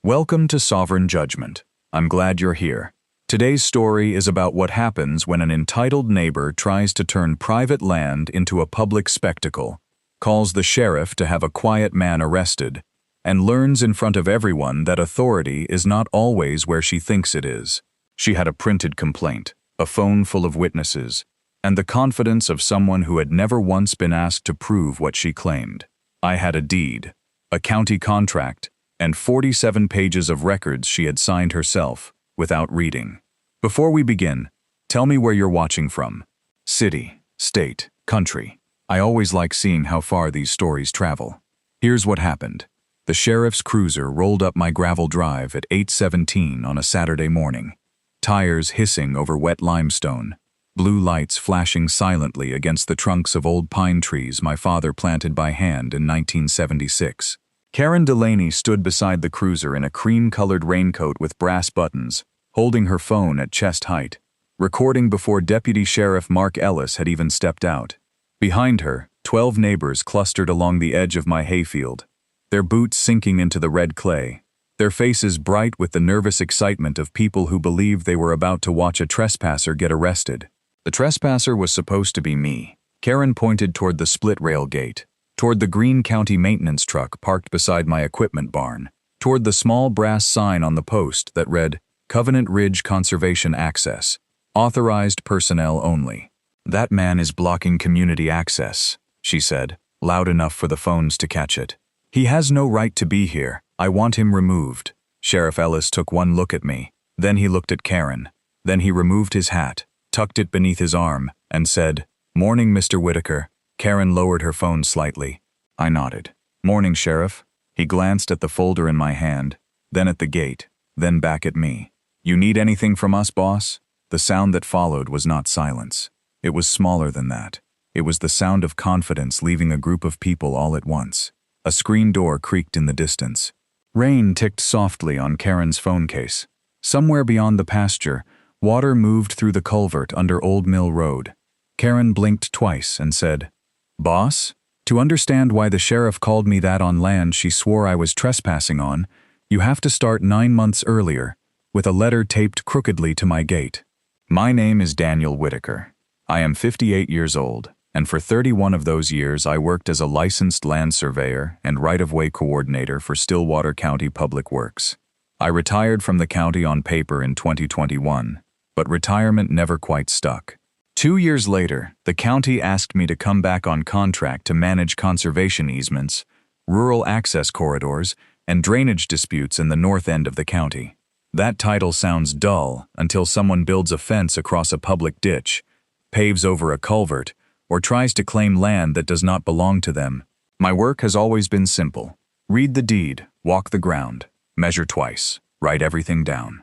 Welcome to Sovereign Judgment. I'm glad you're here. Today's story is about what happens when an entitled neighbor tries to turn private land into a public spectacle, calls the sheriff to have a quiet man arrested, and learns in front of everyone that authority is not always where she thinks it is. She had a printed complaint, a phone full of witnesses, and the confidence of someone who had never once been asked to prove what she claimed. I had a deed, a county contract, and 47 pages of records she had signed herself, without reading. Before we begin, tell me where you're watching from. City, state, country. I always like seeing how far these stories travel. Here's what happened. The sheriff's cruiser rolled up my gravel drive at 8:17 on a Saturday morning. Tires hissing over wet limestone. Blue lights flashing silently against the trunks of old pine trees my father planted by hand in 1976. Karen Delaney stood beside the cruiser in a cream-colored raincoat with brass buttons, holding her phone at chest height, recording before Deputy Sheriff Mark Ellis had even stepped out. Behind her, 12 neighbors clustered along the edge of my hayfield, their boots sinking into the red clay, their faces bright with the nervous excitement of people who believed they were about to watch a trespasser get arrested. The trespasser was supposed to be me. Karen pointed toward the split-rail gate, toward the Greene County maintenance truck parked beside my equipment barn, toward the small brass sign on the post that read, Covenant Ridge Conservation Access, authorized personnel only. That man is blocking community access, she said, loud enough for the phones to catch it. He has no right to be here. I want him removed. Sheriff Ellis took one look at me. Then he looked at Karen. Then he removed his hat, tucked it beneath his arm, and said, Morning, Mr. Whitaker. Karen lowered her phone slightly. I nodded. Morning, Sheriff. He glanced at the folder in my hand, then at the gate, then back at me. You need anything from us, boss? The sound that followed was not silence. It was smaller than that. It was the sound of confidence leaving a group of people all at once. A screen door creaked in the distance. Rain ticked softly on Karen's phone case. Somewhere beyond the pasture, water moved through the culvert under Old Mill Road. Karen blinked twice and said, Boss? To understand why the sheriff called me that on land she swore I was trespassing on, you have to start 9 months earlier, with a letter taped crookedly to my gate. My name is Daniel Whitaker. I am 58 years old, and for 31 of those years I worked as a licensed land surveyor and right-of-way coordinator for Stillwater County Public Works. I retired from the county on paper in 2021, but retirement never quite stuck. 2 years later, the county asked me to come back on contract to manage conservation easements, rural access corridors, and drainage disputes in the north end of the county. That title sounds dull until someone builds a fence across a public ditch, paves over a culvert, or tries to claim land that does not belong to them. My work has always been simple. Read the deed, walk the ground, measure twice, write everything down.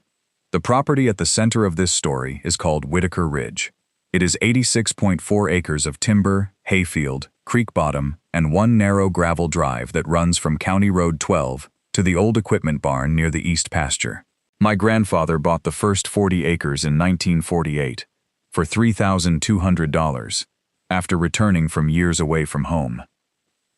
The property at the center of this story is called Whitaker Ridge. It is 86.4 acres of timber, hayfield, creek bottom, and one narrow gravel drive that runs from County Road 12 to the old equipment barn near the east pasture. My grandfather bought the first 40 acres in 1948 for $3,200 after returning from years away from home.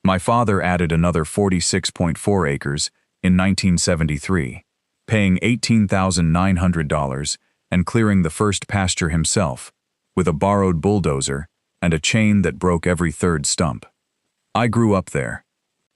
My father added another 46.4 acres in 1973, paying $18,900 and clearing the first pasture himself, with a borrowed bulldozer and a chain that broke every third stump. I grew up there.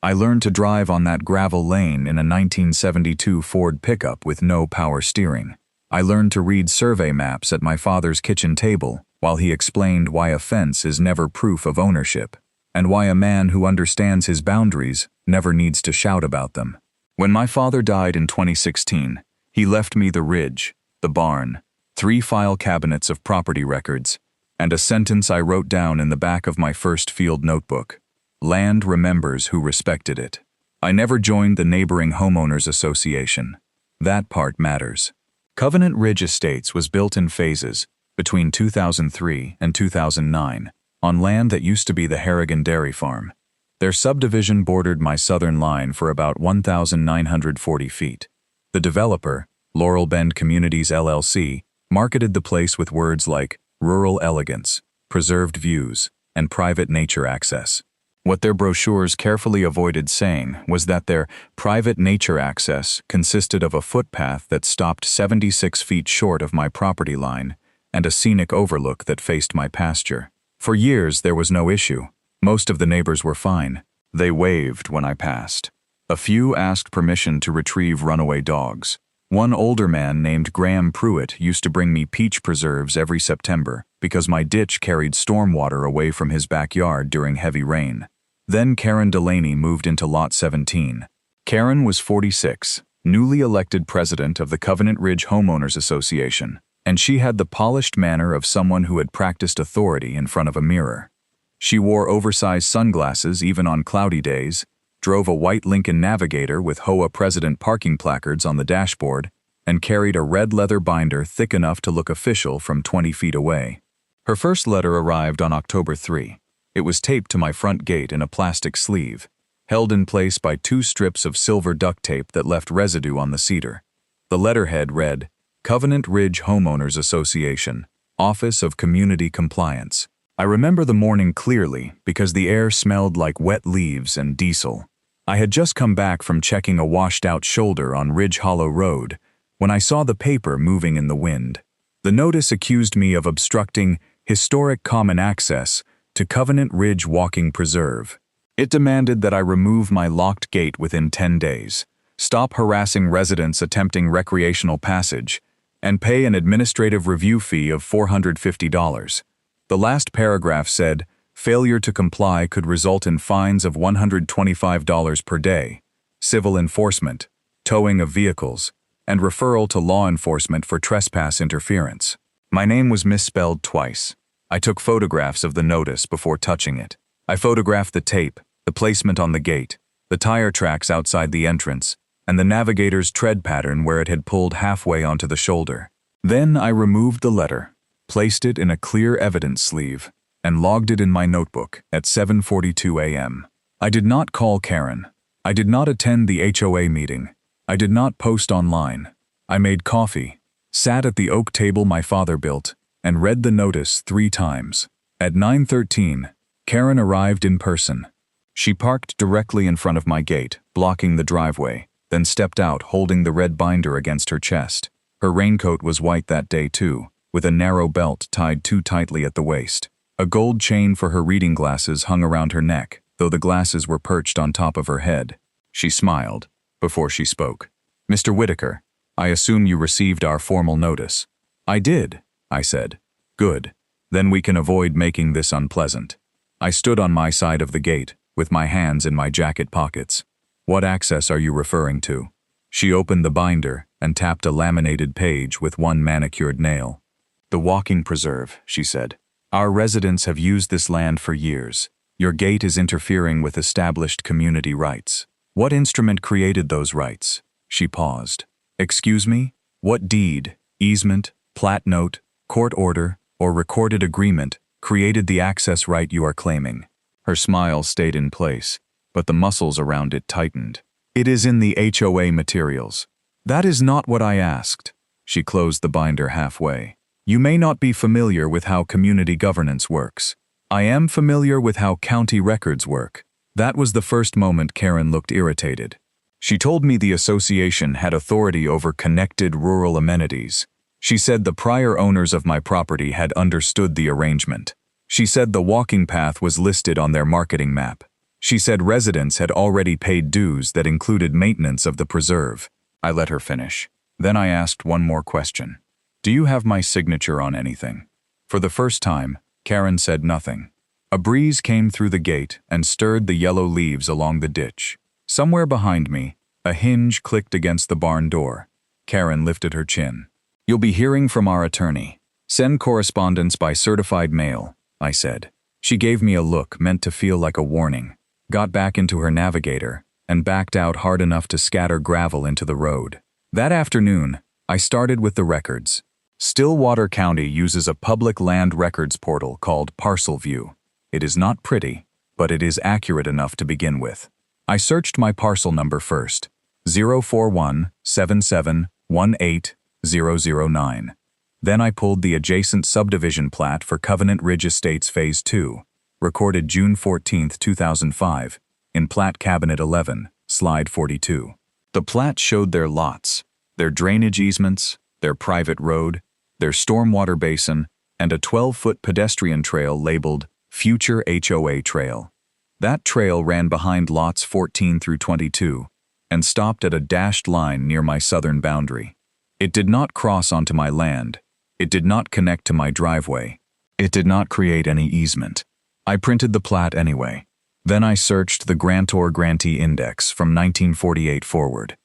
I learned to drive on that gravel lane in a 1972 Ford pickup with no power steering. I learned to read survey maps at my father's kitchen table while he explained why a fence is never proof of ownership, and why a man who understands his boundaries never needs to shout about them. When my father died in 2016, he left me the ridge, the barn, 3 file cabinets of property records, and a sentence I wrote down in the back of my first field notebook. Land remembers who respected it. I never joined the neighboring homeowners association. That part matters. Covenant Ridge Estates was built in phases between 2003 and 2009 on land that used to be the Harrigan Dairy Farm. Their subdivision bordered my southern line for about 1,940 feet. The developer, Laurel Bend Communities LLC, marketed the place with words like rural elegance, preserved views, and private nature access. What their brochures carefully avoided saying was that their private nature access consisted of a footpath that stopped 76 feet short of my property line and a scenic overlook that faced my pasture. For years, there was no issue. Most of the neighbors were fine. They waved when I passed. A few asked permission to retrieve runaway dogs. One older man named Graham Pruitt used to bring me peach preserves every September because my ditch carried stormwater away from his backyard during heavy rain. Then Karen Delaney moved into Lot 17. Karen was 46, newly elected president of the Covenant Ridge Homeowners Association, and she had the polished manner of someone who had practiced authority in front of a mirror. She wore oversized sunglasses even on cloudy days, drove a white Lincoln Navigator with HOA President parking placards on the dashboard, and carried a red leather binder thick enough to look official from 20 feet away. Her first letter arrived on October 3. It was taped to my front gate in a plastic sleeve, held in place by 2 strips of silver duct tape that left residue on the cedar. The letterhead read, Covenant Ridge Homeowners Association, Office of Community Compliance. I remember the morning clearly because the air smelled like wet leaves and diesel. I had just come back from checking a washed-out shoulder on Ridge Hollow Road when I saw the paper moving in the wind. The notice accused me of obstructing historic common access to Covenant Ridge Walking Preserve. It demanded that I remove my locked gate within 10 days, stop harassing residents attempting recreational passage, and pay an administrative review fee of $450. The last paragraph said, failure to comply could result in fines of $125 per day, civil enforcement, towing of vehicles, and referral to law enforcement for trespass interference. My name was misspelled twice. I took photographs of the notice before touching it. I photographed the tape, the placement on the gate, the tire tracks outside the entrance, and the navigator's tread pattern where it had pulled halfway onto the shoulder. Then I removed the letter, placed it in a clear evidence sleeve, and logged it in my notebook at 7:42 a.m. I did not call Karen. I did not attend the HOA meeting. I did not post online. I made coffee, sat at the oak table my father built, and read the notice 3 times. At 9:13, Karen arrived in person. She parked directly in front of my gate, blocking the driveway, then stepped out holding the red binder against her chest. Her raincoat was white that day too, with a narrow belt tied too tightly at the waist. A gold chain for her reading glasses hung around her neck, though the glasses were perched on top of her head. She smiled before she spoke. Mr. Whitaker, I assume you received our formal notice. I did, I said. Good. Then we can avoid making this unpleasant. I stood on my side of the gate, with my hands in my jacket pockets. What access are you referring to? She opened the binder and tapped a laminated page with one manicured nail. The walking preserve, she said. Our residents have used this land for years. Your gate is interfering with established community rights. What instrument created those rights? She paused. Excuse me? What deed, easement, plat note, court order, or recorded agreement created the access right you are claiming? Her smile stayed in place, but the muscles around it tightened. It is in the HOA materials. That is not what I asked. She closed the binder halfway. You may not be familiar with how community governance works. I am familiar with how county records work. That was the first moment Karen looked irritated. She told me the association had authority over connected rural amenities. She said the prior owners of my property had understood the arrangement. She said the walking path was listed on their marketing map. She said residents had already paid dues that included maintenance of the preserve. I let her finish. Then I asked one more question. Do you have my signature on anything? For the first time, Karen said nothing. A breeze came through the gate and stirred the yellow leaves along the ditch. Somewhere behind me, a hinge clicked against the barn door. Karen lifted her chin. You'll be hearing from our attorney. Send correspondence by certified mail, I said. She gave me a look meant to feel like a warning, got back into her Navigator, and backed out hard enough to scatter gravel into the road. That afternoon, I started with the records. Stillwater County uses a public land records portal called Parcel View. It is not pretty, but it is accurate enough to begin with. I searched my parcel number first, 04177180009. Then I pulled the adjacent subdivision plat for Covenant Ridge Estates Phase 2, recorded June 14, 2005, in Plat Cabinet 11, Slide 42. The plat showed their lots, their drainage easements, their private road, their stormwater basin, and a 12-foot pedestrian trail labeled Future HOA Trail. That trail ran behind lots 14 through 22 and stopped at a dashed line near my southern boundary. It did not cross onto my land. It did not connect to my driveway. It did not create any easement. I printed the plat anyway. Then I searched the grantor-grantee index from 1948 forward.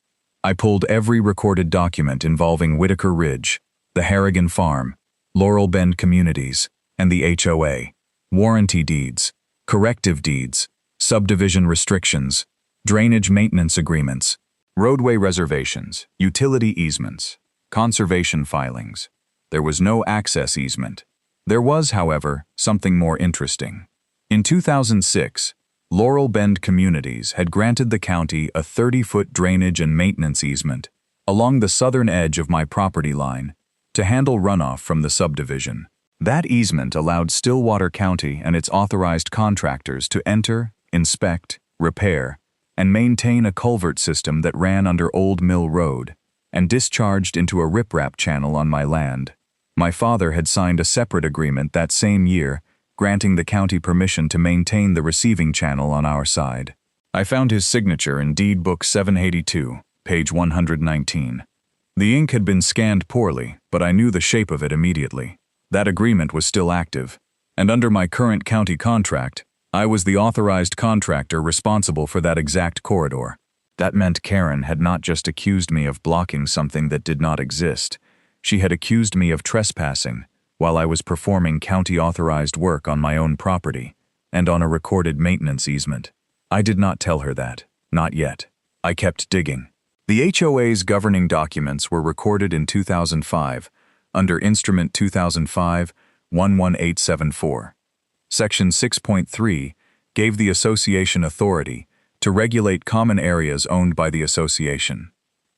I pulled every recorded document involving Whitaker Ridge, the Harrigan Farm, Laurel Bend Communities, and the HOA, warranty deeds, corrective deeds, subdivision restrictions, drainage maintenance agreements, roadway reservations, utility easements, conservation filings. There was no access easement. There was, however, something more interesting. In 2006, Laurel Bend Communities had granted the county a 30-foot drainage and maintenance easement along the southern edge of my property line to handle runoff from the subdivision. That easement allowed Stillwater County and its authorized contractors to enter, inspect, repair, and maintain a culvert system that ran under Old Mill Road and discharged into a riprap channel on my land. My father had signed a separate agreement that same year, granting the county permission to maintain the receiving channel on our side. I found his signature in Deed Book 782, page 119. The ink had been scanned poorly, but I knew the shape of it immediately. That agreement was still active, and under my current county contract, I was the authorized contractor responsible for that exact corridor. That meant Karen had not just accused me of blocking something that did not exist. She had accused me of trespassing while I was performing county-authorized work on my own property and on a recorded maintenance easement. I did not tell her that, not yet. I kept digging. The HOA's governing documents were recorded in 2005 under Instrument 2005-11874. Section 6.3 gave the association authority to regulate common areas owned by the association.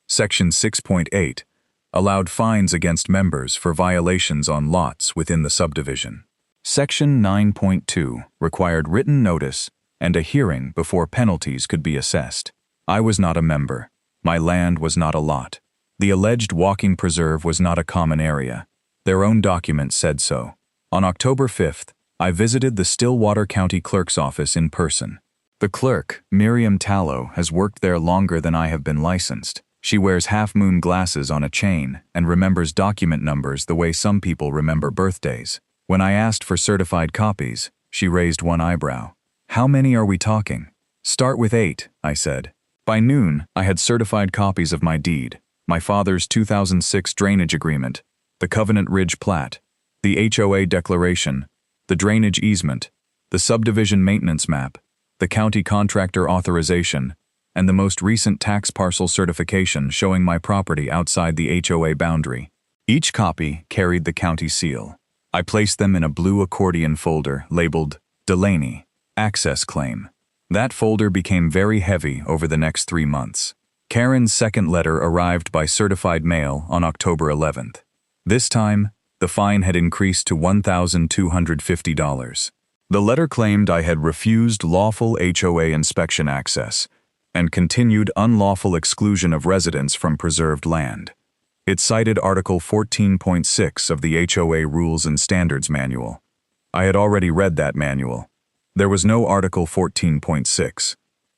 Section 6.8 allowed fines against members for violations on lots within the subdivision. Section 9.2 required written notice and a hearing before penalties could be assessed. I was not a member. My land was not a lot. The alleged walking preserve was not a common area. Their own document said so. On October 5th, I visited the Stillwater County Clerk's office in person. The clerk, Miriam Tallow, has worked there longer than I have been licensed. She wears half-moon glasses on a chain and remembers document numbers the way some people remember birthdays. When I asked for certified copies, she raised one eyebrow. "How many are we talking?" "Start with 8, I said. By noon, I had certified copies of my deed, my father's 2006 drainage agreement, the Covenant Ridge plat, the HOA declaration, the drainage easement, the subdivision maintenance map, the county contractor authorization, and the most recent tax parcel certification showing my property outside the HOA boundary. Each copy carried the county seal. I placed them in a blue accordion folder labeled Delaney, Access Claim. That folder became very heavy over the next 3 months. Karen's second letter arrived by certified mail on October 11th. This time, the fine had increased to $1,250. The letter claimed I had refused lawful HOA inspection access and continued unlawful exclusion of residents from preserved land. It cited Article 14.6 of the HOA Rules and Standards Manual. I had already read that manual. There was no Article 14.6.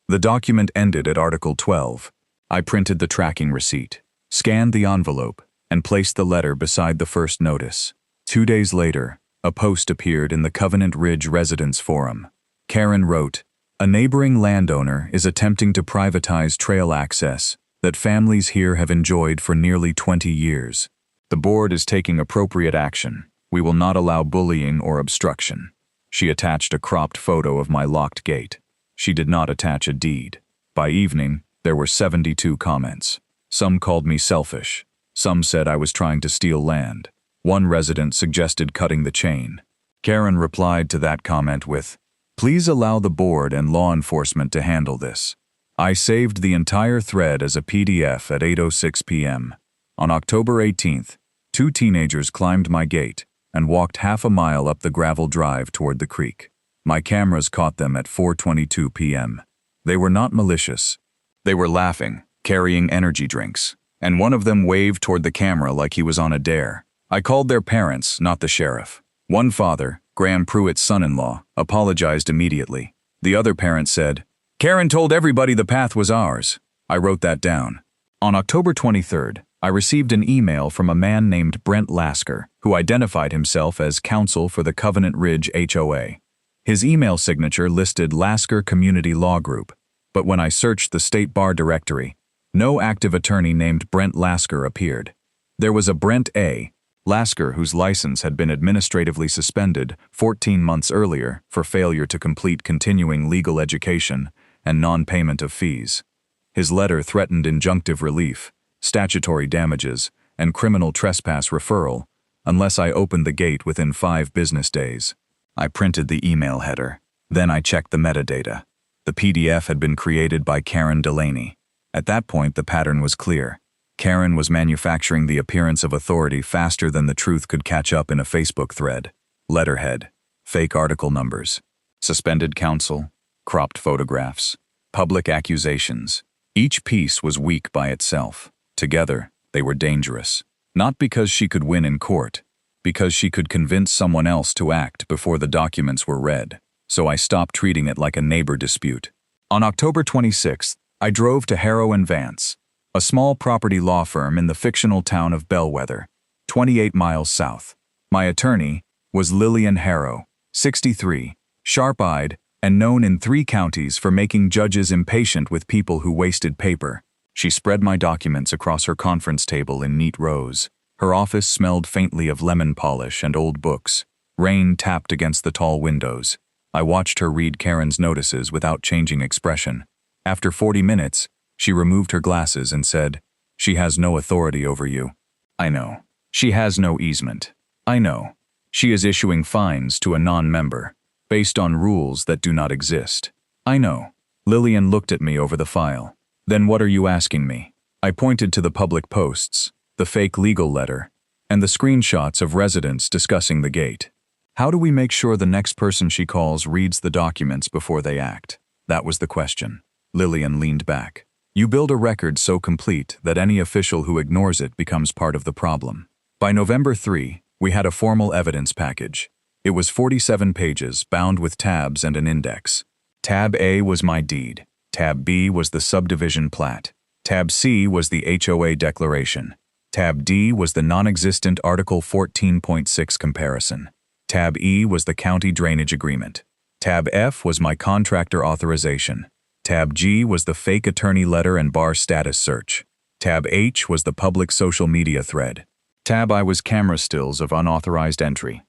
The document ended at Article 12. I printed the tracking receipt, scanned the envelope, and placed the letter beside the first notice. 2 days later, a post appeared in the Covenant Ridge Residents Forum. Karen wrote, "A neighboring landowner is attempting to privatize trail access that families here have enjoyed for nearly 20 years. The board is taking appropriate action. We will not allow bullying or obstruction." She attached a cropped photo of my locked gate. She did not attach a deed. By evening, there were 72 comments. Some called me selfish. Some said I was trying to steal land. One resident suggested cutting the chain. Karen replied to that comment with, "Please allow the board and law enforcement to handle this." I saved the entire thread as a PDF at 8:06 p.m. On October 18th, 2 teenagers climbed my gate and walked half a mile up the gravel drive toward the creek. My cameras caught them at 4:22 p.m. They were not malicious. They were laughing, carrying energy drinks, and one of them waved toward the camera like he was on a dare. I called their parents, not the sheriff. One father, Graham Pruitt's son-in-law, apologized immediately. The other parent said, "Karen told everybody the path was ours." I wrote that down. On October 23rd, I received an email from a man named Brent Lasker, who identified himself as counsel for the Covenant Ridge HOA. His email signature listed Lasker Community Law Group, but when I searched the state bar directory, no active attorney named Brent Lasker appeared. There was a Brent A. Lasker whose license had been administratively suspended 14 months earlier for failure to complete continuing legal education and non-payment of fees. His letter threatened injunctive relief, statutory damages, and criminal trespass referral unless I opened the gate within 5 business days. I printed the email header. Then I checked the metadata. The PDF had been created by Karen Delaney. At that point, the pattern was clear. Karen was manufacturing the appearance of authority faster than the truth could catch up in a Facebook thread. Letterhead, fake article numbers, suspended counsel, cropped photographs, public accusations. Each piece was weak by itself. Together, they were dangerous. Not because she could win in court, because she could convince someone else to act before the documents were read. So I stopped treating it like a neighbor dispute. On October 26th, I drove to Harrow & Vance, a small property law firm in the fictional town of Bellwether, 28 miles south. My attorney was Lillian Harrow, 63, sharp-eyed, and known in 3 counties for making judges impatient with people who wasted paper. She spread my documents across her conference table in neat rows. Her office smelled faintly of lemon polish and old books. Rain tapped against the tall windows. I watched her read Karen's notices without changing expression. After 40 minutes, she removed her glasses and said, "She has no authority over you." I know. She has no easement. I know. She is issuing fines to a non-member, based on rules that do not exist. I know. Lillian looked at me over the file. "Then what are you asking me?" I pointed to the public posts, the fake legal letter, and the screenshots of residents discussing the gate. How do we make sure the next person she calls reads the documents before they act? That was the question. Lillian leaned back. You build a record so complete that any official who ignores it becomes part of the problem. By November 3, we had a formal evidence package. It was 47 pages, bound with tabs and an index. Tab A was my deed. Tab B was the subdivision plat. Tab C was the HOA declaration. Tab D was the non-existent Article 14.6 comparison. Tab E was the county drainage agreement. Tab F was my contractor authorization. Tab G was the fake attorney letter and bar status search. Tab H was the public social media thread. Tab I was camera stills of unauthorized entry.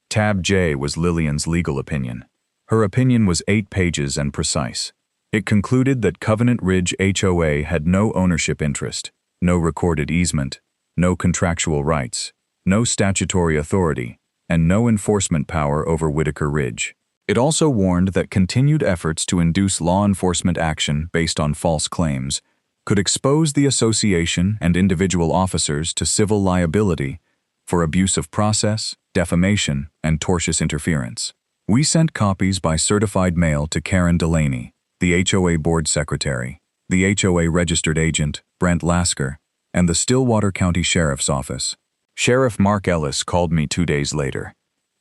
Tab J was Lillian's legal opinion. Her opinion was 8 pages and precise. It concluded that Covenant Ridge HOA had no ownership interest, no recorded easement, no contractual rights, no statutory authority, and no enforcement power over Whitaker Ridge. It also warned that continued efforts to induce law enforcement action based on false claims could expose the association and individual officers to civil liability for abuse of process, defamation, and tortious interference. We sent copies by certified mail to Karen Delaney, the HOA board secretary, the HOA registered agent, Brent Lasker, and the Stillwater County Sheriff's Office. Sheriff Mark Ellis called me 2 days later.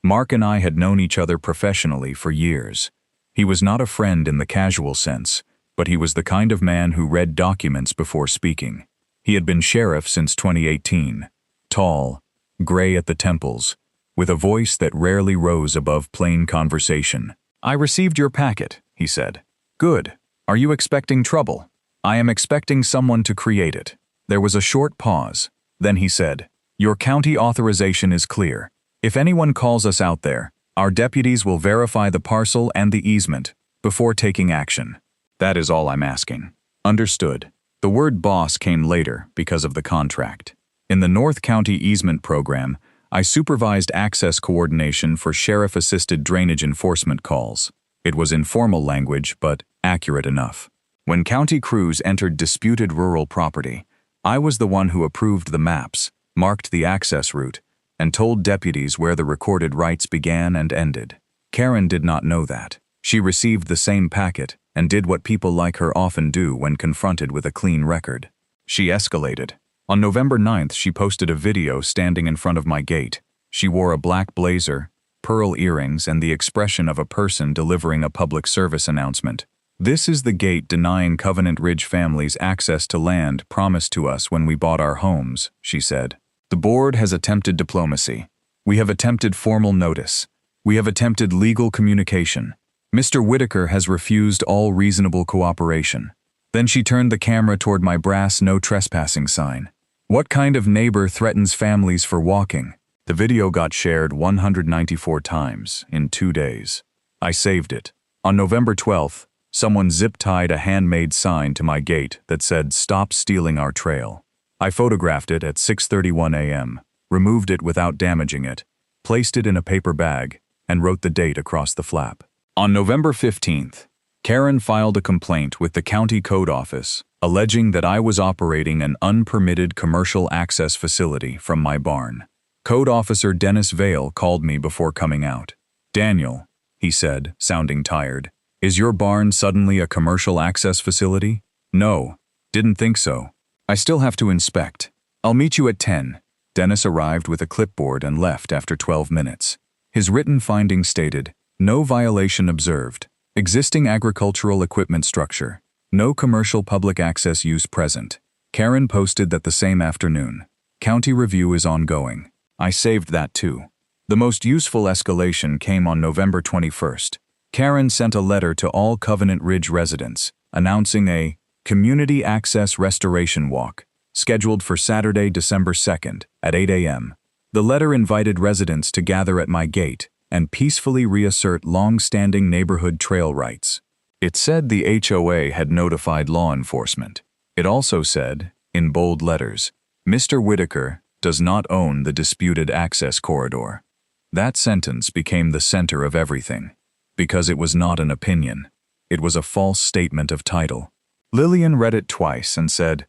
Mark and I had known each other professionally for years. He was not a friend in the casual sense, but he was the kind of man who read documents before speaking. He had been sheriff since 2018, tall, gray at the temples, with a voice that rarely rose above plain conversation. "I received your packet," he said. "Good. Are you expecting trouble?" "I am expecting someone to create it." There was a short pause. Then he said, "Your county authorization is clear. If anyone calls us out there, our deputies will verify the parcel and the easement before taking action. That is all I'm asking." Understood. The word boss came later because of the contract. In the North County Easement Program, I supervised access coordination for sheriff-assisted drainage enforcement calls. It was informal language, but accurate enough. When county crews entered disputed rural property, I was the one who approved the maps, marked the access route, and told deputies where the recorded rights began and ended. Karen did not know that. She received the same packet and did what people like her often do when confronted with a clean record. She escalated. On November 9th, she posted a video standing in front of my gate. She wore a black blazer, pearl earrings, and the expression of a person delivering a public service announcement. "This is the gate denying Covenant Ridge families access to land promised to us when we bought our homes," she said. "The board has attempted diplomacy. We have attempted formal notice. We have attempted legal communication. Mr. Whitaker has refused all reasonable cooperation." Then she turned the camera toward my brass "No Trespassing" sign. "What kind of neighbor threatens families for walking?" The video got shared 194 times in 2 days. I saved it. On November 12th, someone zip-tied a handmade sign to my gate that said, "Stop stealing our trail." I photographed it at 6:31 a.m., removed it without damaging it, placed it in a paper bag, and wrote the date across the flap. On November 15th, Karen filed a complaint with the county code office, alleging that I was operating an unpermitted commercial access facility from my barn. Code Officer Dennis Vale called me before coming out. "Daniel," he said, sounding tired, "is your barn suddenly a commercial access facility?" "No, didn't think so. I still have to inspect. I'll meet you at 10. Dennis arrived with a clipboard and left after 12 minutes. His written findings stated, "No violation observed. Existing agricultural equipment structure. No commercial public access use present." Karen posted that the same afternoon. "County review is ongoing." I saved that too. The most useful escalation came on November 21st. Karen sent a letter to all Covenant Ridge residents, announcing a community access restoration walk, scheduled for Saturday, December 2nd, at 8 a.m. The letter invited residents to gather at my gate and peacefully reassert long-standing neighborhood trail rights. It said the HOA had notified law enforcement. It also said, in bold letters, "Mr. Whitaker does not own the disputed access corridor." That sentence became the center of everything, because it was not an opinion. It was a false statement of title. Lillian read it twice and said,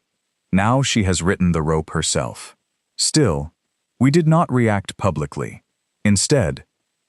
"Now she has written the rope herself." Still, we did not react publicly. Instead,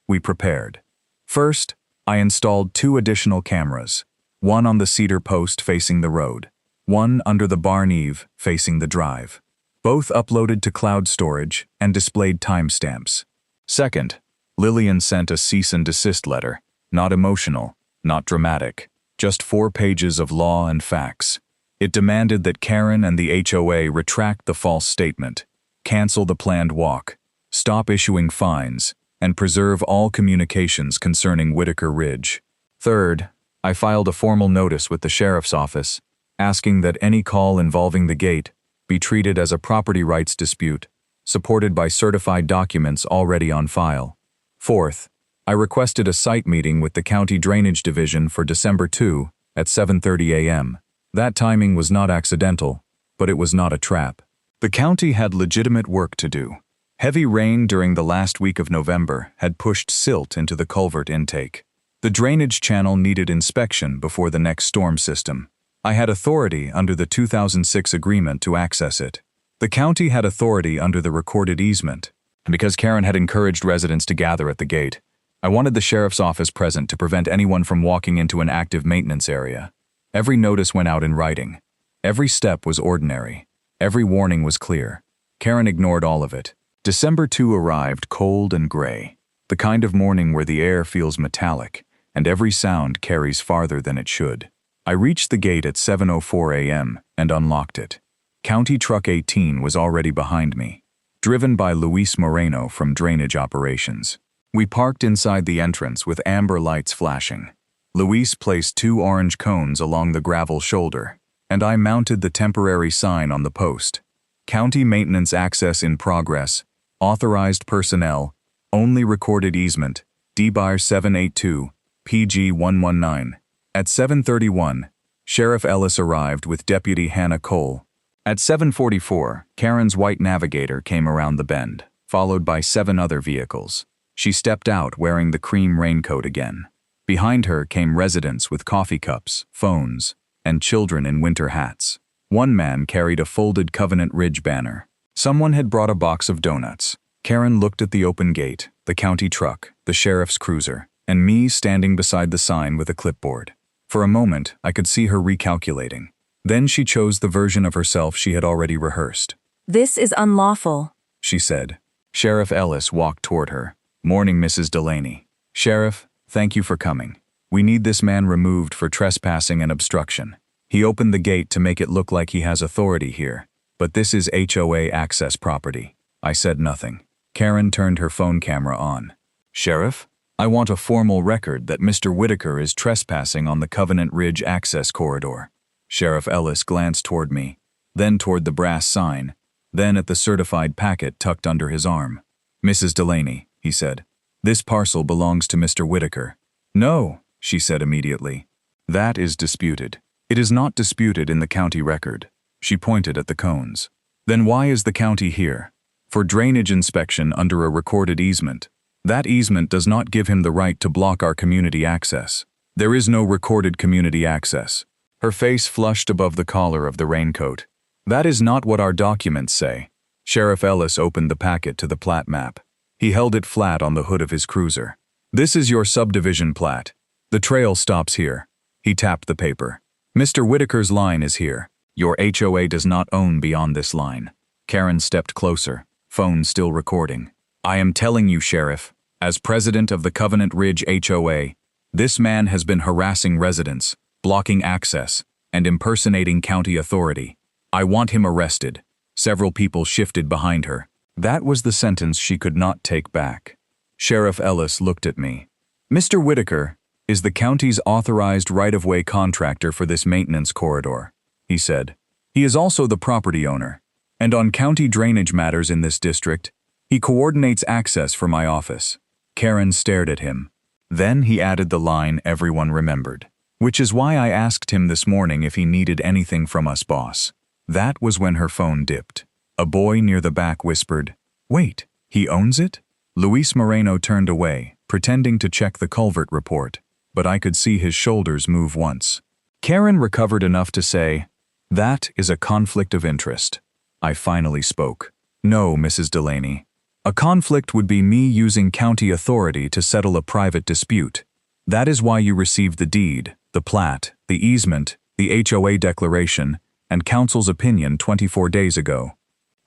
we prepared. First, I installed 2 additional cameras, one on the cedar post facing the road, one under the barn eave facing the drive. Both uploaded to cloud storage and displayed timestamps. Second, Lillian sent a cease and desist letter, not emotional, not dramatic, just 4 pages of law and facts. It demanded that Karen and the HOA retract the false statement, cancel the planned walk, stop issuing fines, and preserve all communications concerning Whitaker Ridge. Third, I filed a formal notice with the sheriff's office, asking that any call involving the gate be treated as a property rights dispute, supported by certified documents already on file. Fourth, I requested a site meeting with the County Drainage Division for December 2 at 7:30 a.m. That timing was not accidental, but it was not a trap. The county had legitimate work to do. Heavy rain during the last week of November had pushed silt into the culvert intake. The drainage channel needed inspection before the next storm system. I had authority under the 2006 agreement to access it. The county had authority under the recorded easement. And because Karen had encouraged residents to gather at the gate, I wanted the sheriff's office present to prevent anyone from walking into an active maintenance area. Every notice went out in writing. Every step was ordinary. Every warning was clear. Karen ignored all of it. December 2 arrived cold and gray, the kind of morning where the air feels metallic and every sound carries farther than it should. I reached the gate at 7:04 a.m. and unlocked it. County Truck 18 was already behind me, driven by Luis Moreno from Drainage Operations. We parked inside the entrance with amber lights flashing. Luis placed 2 orange cones along the gravel shoulder, and I mounted the temporary sign on the post. County maintenance access in progress. Authorized personnel, only recorded easement, D-Bar 782, PG 119. At 7:31, Sheriff Ellis arrived with Deputy Hannah Cole. At 7:44, Karen's white Navigator came around the bend, followed by 7 other vehicles. She stepped out wearing the cream raincoat again. Behind her came residents with coffee cups, phones, and children in winter hats. One man carried a folded Covenant Ridge banner. Someone had brought a box of donuts. Karen looked at the open gate, the county truck, the sheriff's cruiser, and me standing beside the sign with a clipboard. For a moment, I could see her recalculating. Then she chose the version of herself she had already rehearsed. "This is unlawful," she said. Sheriff Ellis walked toward her. "Morning, Mrs. Delaney." "Sheriff, thank you for coming. We need this man removed for trespassing and obstruction. He opened the gate to make it look like he has authority here, but this is HOA access property." I said nothing. Karen turned her phone camera on. "Sheriff, I want a formal record that Mr. Whitaker is trespassing on the Covenant Ridge access corridor." Sheriff Ellis glanced toward me, then toward the brass sign, then at the certified packet tucked under his arm. "Mrs. Delaney," he said, "this parcel belongs to Mr. Whitaker." "No," she said immediately. "That is disputed. It is not disputed in the county record." She pointed at the cones. "Then why is the county here?" "For drainage inspection under a recorded easement. That easement does not give him the right to block our community access. There is no recorded community access." Her face flushed above the collar of the raincoat. "That is not what our documents say." Sheriff Ellis opened the packet to the plat map. He held it flat on the hood of his cruiser. "This is your subdivision plat. The trail stops here." He tapped the paper. "Mr. Whitaker's line is here. Your HOA does not own beyond this line." Karen stepped closer, phone still recording. "I am telling you, Sheriff, as president of the Covenant Ridge HOA, this man has been harassing residents, blocking access, and impersonating county authority. I want him arrested." Several people shifted behind her. That was the sentence she could not take back. Sheriff Ellis looked at me. "Mr. Whitaker is the county's authorized right-of-way contractor for this maintenance corridor," he said. "He is also the property owner, and on county drainage matters in this district, he coordinates access for my office." Karen stared at him. Then he added the line everyone remembered. "Which is why I asked him this morning if he needed anything from us, boss." That was when her phone dipped. A boy near the back whispered, "Wait, he owns it?" Luis Moreno turned away, pretending to check the culvert report, but I could see his shoulders move once. Karen recovered enough to say, "That is a conflict of interest." I finally spoke. "No, Mrs. Delaney. A conflict would be me using county authority to settle a private dispute. That is why you received the deed, the plat, the easement, the HOA declaration, and council's opinion 24 days ago."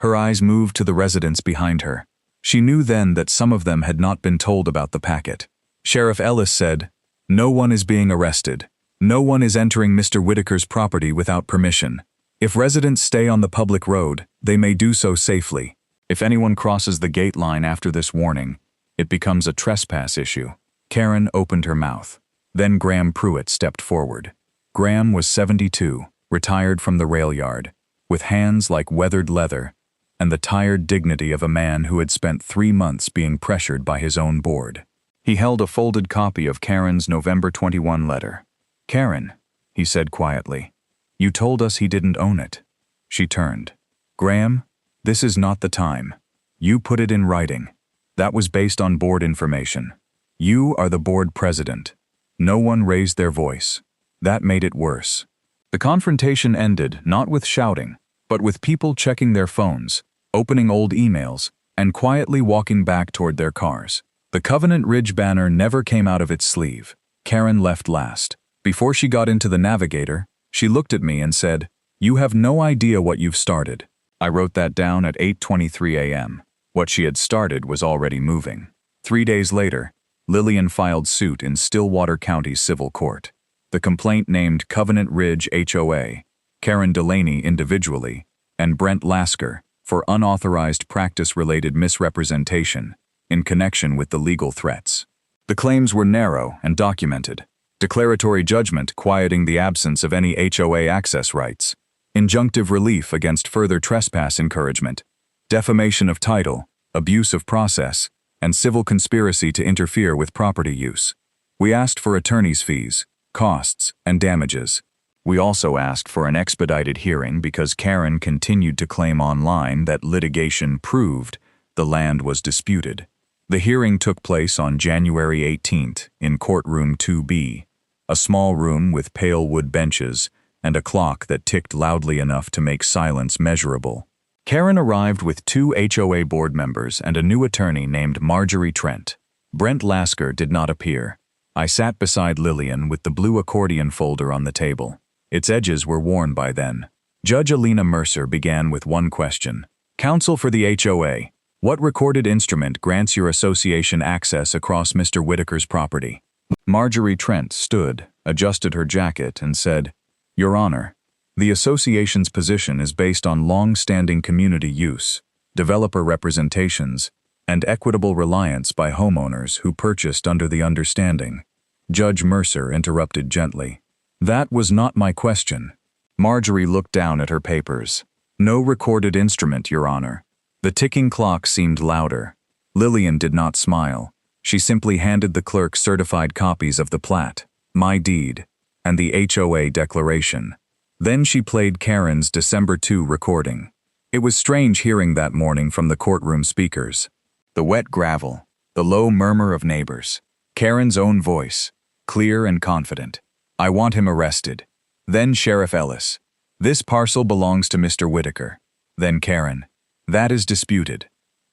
Her eyes moved to the residents behind her. She knew then that some of them had not been told about the packet. Sheriff Ellis said, "No one is being arrested. No one is entering Mr. Whitaker's property without permission. If residents stay on the public road, they may do so safely. If anyone crosses the gate line after this warning, it becomes a trespass issue." Karen opened her mouth. Then Graham Pruitt stepped forward. Graham was 72, retired from the rail yard, with hands like weathered leather, and the tired dignity of a man who had spent 3 months being pressured by his own board. He held a folded copy of Karen's November 21 letter. "Karen," he said quietly, "you told us he didn't own it." She turned. "Graham, this is not the time. You put it in writing. That was based on board information. You are the board president." No one raised their voice. That made it worse. The confrontation ended not with shouting, but with people checking their phones, opening old emails, and quietly walking back toward their cars. The Covenant Ridge banner never came out of its sleeve. Karen left last. Before she got into the Navigator, she looked at me and said, "You have no idea what you've started." I wrote that down at 8:23 a.m. What she had started was already moving. 3 days later, Lillian filed suit in Stillwater County Civil Court. The complaint named Covenant Ridge HOA, Karen Delaney individually, and Brent Lasker for unauthorized practice-related misrepresentation in connection with the legal threats. The claims were narrow and documented. Declaratory judgment quieting the absence of any HOA access rights, injunctive relief against further trespass encouragement, defamation of title, abuse of process, and civil conspiracy to interfere with property use. We asked for attorney's fees, costs, and damages. We also asked for an expedited hearing because Karen continued to claim online that litigation proved the land was disputed. The hearing took place on January 18th in courtroom 2B, a small room with pale wood benches and a clock that ticked loudly enough to make silence measurable. Karen arrived with 2 HOA board members and a new attorney named Marjorie Trent. Brent Lasker did not appear. I sat beside Lillian with the blue accordion folder on the table. Its edges were worn by then. Judge Alina Mercer began with one question. Counsel for the HOA, what recorded instrument grants your association access across Mr. Whitaker's property? Marjorie Trent stood, adjusted her jacket, and said, Your Honor, the association's position is based on long-standing community use, developer representations, and equitable reliance by homeowners who purchased under the understanding. Judge Mercer interrupted gently. That was not my question. Marjorie looked down at her papers. No recorded instrument, Your Honor. The ticking clock seemed louder. Lillian did not smile. She simply handed the clerk certified copies of the plat, my deed, and the HOA declaration. Then she played Karen's December 2 recording. It was strange hearing that morning from the courtroom speakers. The wet gravel, the low murmur of neighbors, Karen's own voice, clear and confident. I want him arrested. Then Sheriff Ellis. This parcel belongs to Mr. Whitaker. Then Karen. That is disputed.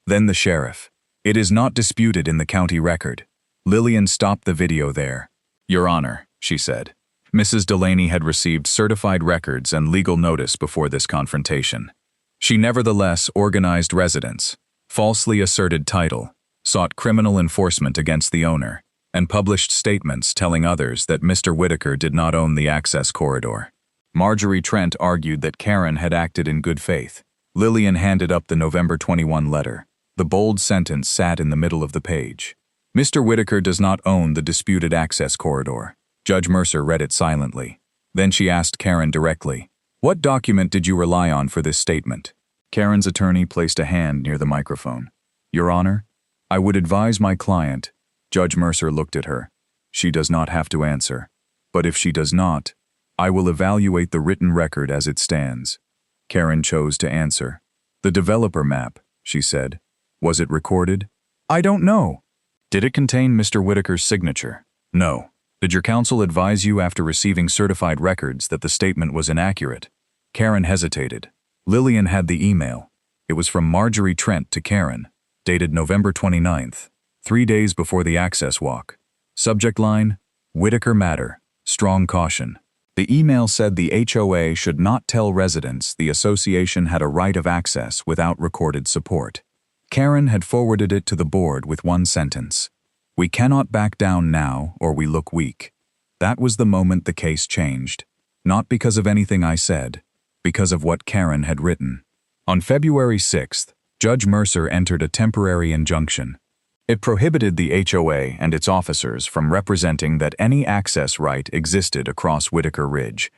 Then the sheriff. It is not disputed in the county record. Lillian stopped the video there. Your Honor, she said. Mrs. Delaney had received certified records and legal notice before this confrontation. She nevertheless organized residents, falsely asserted title, sought criminal enforcement against the owner, and published statements telling others that Mr. Whitaker did not own the access corridor. Marjorie Trent argued that Karen had acted in good faith. Lillian handed up the November 21 letter. The bold sentence sat in the middle of the page. Mr. Whitaker does not own the disputed access corridor. Judge Mercer read it silently. Then she asked Karen directly, What document did you rely on for this statement? Karen's attorney placed a hand near the microphone. Your Honor, I would advise my client. Judge Mercer looked at her. She does not have to answer. But if she does not, I will evaluate the written record as it stands. Karen chose to answer. The developer map, she said. Was it recorded? I don't know. Did it contain Mr. Whitaker's signature? No. Did your counsel advise you after receiving certified records that the statement was inaccurate? Karen hesitated. Lillian had the email. It was from Marjorie Trent to Karen, dated November 29th, 3 days before the access walk. Subject line, Whitaker matter, strong caution. The email said the HOA should not tell residents the association had a right of access without recorded support. Karen had forwarded it to the board with one sentence. We cannot back down now or we look weak. That was the moment the case changed. Not because of anything I said, because of what Karen had written. On February 6th, Judge Mercer entered a temporary injunction. It prohibited the HOA and its officers from representing that any access right existed across Whitaker Ridge,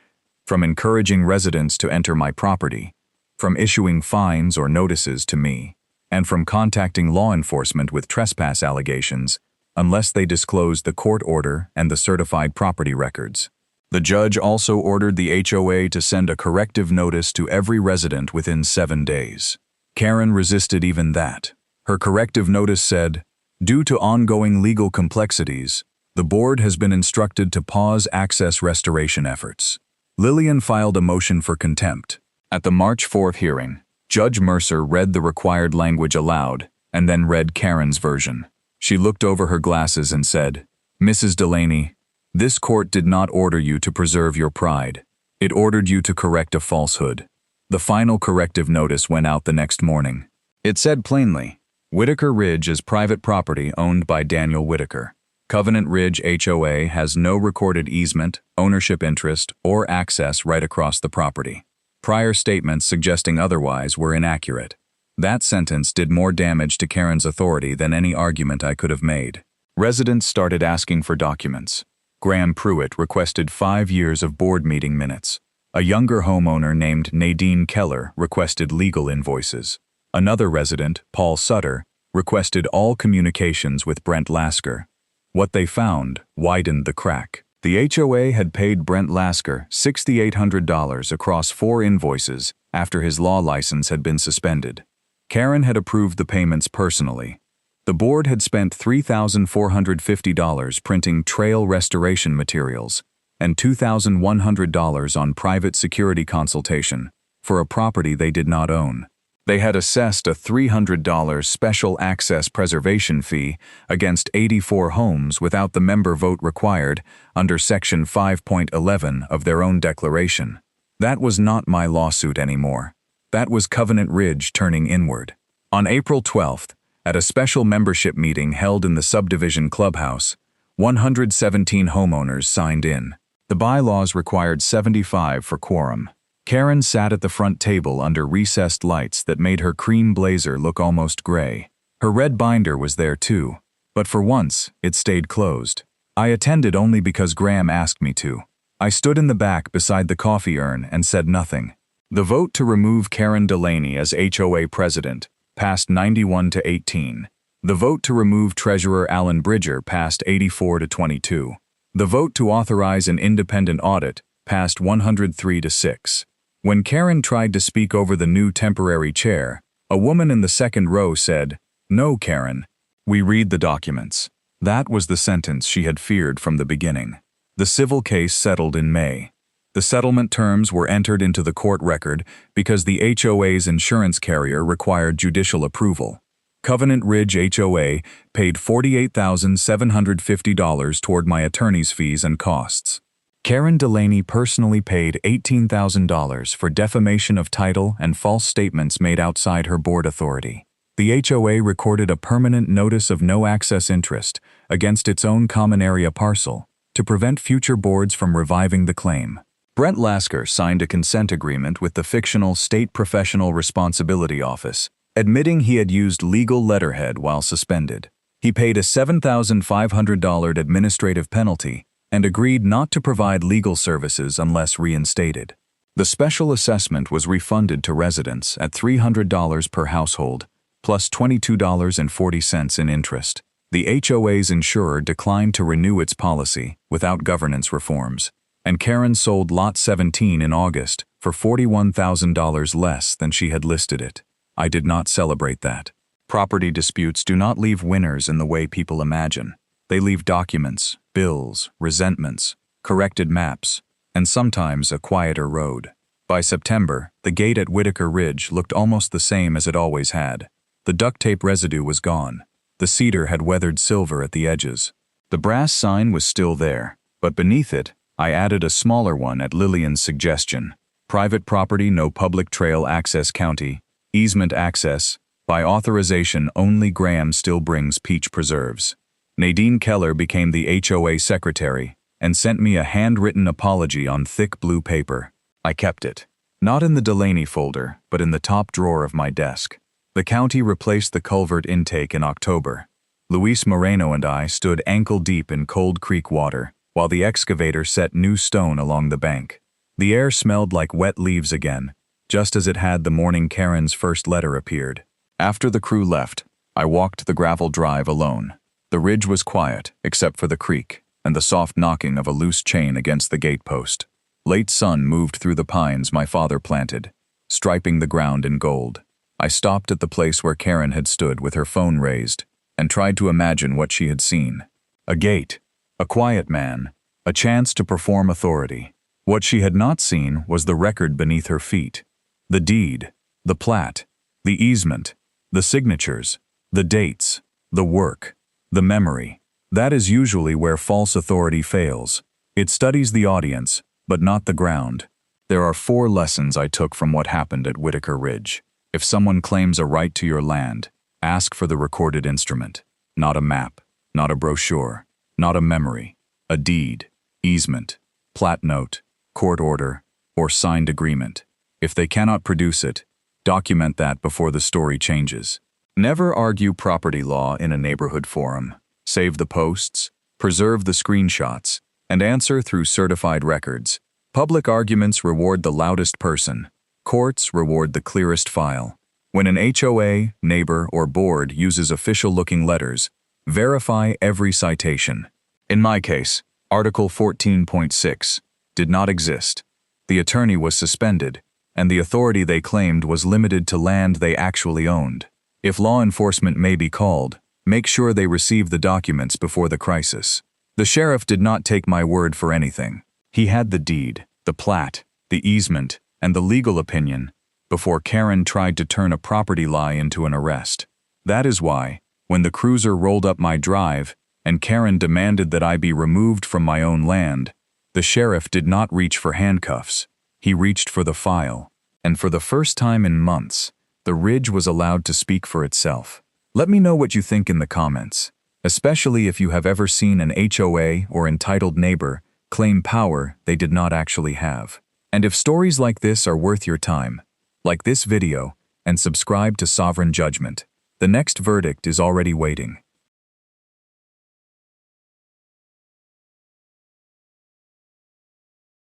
from encouraging residents to enter my property, from issuing fines or notices to me, and from contacting law enforcement with trespass allegations unless they disclosed the court order and the certified property records. The judge also ordered the HOA to send a corrective notice to every resident within 7 days. Karen resisted even that. Her corrective notice said, Due to ongoing legal complexities, the board has been instructed to pause access restoration efforts. Lillian filed a motion for contempt. At the March 4th hearing, Judge Mercer read the required language aloud and then read Karen's version. She looked over her glasses and said, Mrs. Delaney, this court did not order you to preserve your pride. It ordered you to correct a falsehood. The final corrective notice went out the next morning. It said plainly, Whitaker Ridge is private property owned by Daniel Whitaker. Covenant Ridge HOA has no recorded easement, ownership interest, or access right across the property. Prior statements suggesting otherwise were inaccurate. That sentence did more damage to Karen's authority than any argument I could have made. Residents started asking for documents. Graham Pruitt requested 5 years of board meeting minutes. A younger homeowner named Nadine Keller requested legal invoices. Another resident, Paul Sutter, requested all communications with Brent Lasker. What they found widened the crack. The HOA had paid Brent Lasker $6,800 across 4 invoices after his law license had been suspended. Karen had approved the payments personally. The board had spent $3,450 printing trail restoration materials and $2,100 on private security consultation for a property they did not own. They had assessed a $300 special access preservation fee against 84 homes without the member vote required under Section 5.11 of their own declaration. That was not my lawsuit anymore. That was Covenant Ridge turning inward. On April 12th, at a special membership meeting held in the subdivision clubhouse, 117 homeowners signed in. The bylaws required 75 for quorum. Karen sat at the front table under recessed lights that made her cream blazer look almost gray. Her red binder was there too, but for once, it stayed closed. I attended only because Graham asked me to. I stood in the back beside the coffee urn and said nothing. The vote to remove Karen Delaney as HOA president passed 91-18. The vote to remove Treasurer Alan Bridger passed 84-22. The vote to authorize an independent audit passed 103-6. When Karen tried to speak over the new temporary chair, a woman in the second row said, "No, Karen. We read the documents." That was the sentence she had feared from the beginning. The civil case settled in May. The settlement terms were entered into the court record because the HOA's insurance carrier required judicial approval. Covenant Ridge HOA paid $48,750 toward my attorney's fees and costs. Karen Delaney personally paid $18,000 for defamation of title and false statements made outside her board authority. The HOA recorded a permanent notice of no access interest against its own common area parcel to prevent future boards from reviving the claim. Brent Lasker signed a consent agreement with the fictional State Professional Responsibility Office, admitting he had used legal letterhead while suspended. He paid a $7,500 administrative penalty and agreed not to provide legal services unless reinstated. The special assessment was refunded to residents at $300 per household, plus $22.40 in interest. The HOA's insurer declined to renew its policy without governance reforms, and Karen sold Lot 17 in August for $41,000 less than she had listed it. I did not celebrate that. Property disputes do not leave winners in the way people imagine. They leave documents, bills, resentments, corrected maps, and sometimes a quieter road. By September, the gate at Whitaker Ridge looked almost the same as it always had. The duct tape residue was gone. The cedar had weathered silver at the edges. The brass sign was still there, but beneath it, I added a smaller one at Lillian's suggestion. Private property, no public trail access county. Easement access. By authorization only Graham still brings peach preserves. Nadine Keller became the HOA secretary and sent me a handwritten apology on thick blue paper. I kept it. Not in the Delaney folder, but in the top drawer of my desk. The county replaced the culvert intake in October. Luis Moreno and I stood ankle-deep in Cold Creek water, while the excavator set new stone along the bank. The air smelled like wet leaves again, just as it had the morning Karen's first letter appeared. After the crew left, I walked the gravel drive alone. The ridge was quiet, except for the creek and the soft knocking of a loose chain against the gatepost. Late sun moved through the pines my father planted, striping the ground in gold. I stopped at the place where Karen had stood with her phone raised and tried to imagine what she had seen. A gate, a quiet man, a chance to perform authority. What she had not seen was the record beneath her feet. The deed, the plat, the easement, the signatures, the dates, the work, the memory. That is usually where false authority fails. It studies the audience, but not the ground. There are 4 lessons I took from what happened at Whitaker Ridge. If someone claims a right to your land, ask for the recorded instrument. Not a map, not a brochure, not a memory. A deed, easement, plat note, court order, or signed agreement. If they cannot produce it, document that before the story changes. Never argue property law in a neighborhood forum. Save the posts, preserve the screenshots, and answer through certified records. Public arguments reward the loudest person. Courts reward the clearest file. When an HOA, neighbor, or board uses official-looking letters, verify every citation. In my case, Article 14.6 did not exist. The attorney was suspended, and the authority they claimed was limited to land they actually owned. If law enforcement may be called, make sure they receive the documents before the crisis. The sheriff did not take my word for anything. He had the deed, the plat, the easement, and the legal opinion, before Karen tried to turn a property lie into an arrest. That is why, when the cruiser rolled up my drive and Karen demanded that I be removed from my own land, the sheriff did not reach for handcuffs. He reached for the file. And for the first time in months, the Ridge was allowed to speak for itself. Let me know what you think in the comments, especially if you have ever seen an HOA or entitled neighbor claim power they did not actually have. And if stories like this are worth your time, like this video and subscribe to Sovereign Judgment. The next verdict is already waiting.